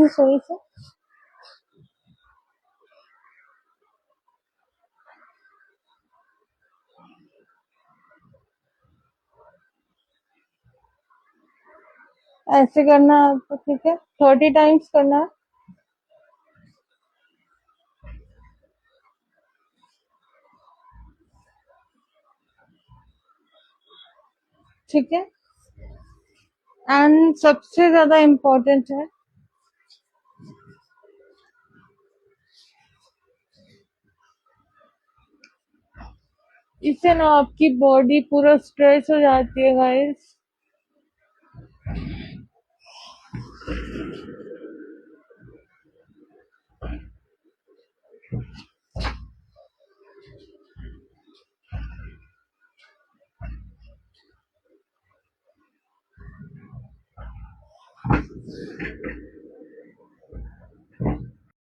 उठी सोई से। ऐसे करना है आपको, ठीक है, 30 टाइम्स करना है। ठीक है। एंड सबसे ज्यादा इम्पोर्टेंट है, इससे ना आपकी बॉडी पूरा स्ट्रेच हो जाती है गाइस।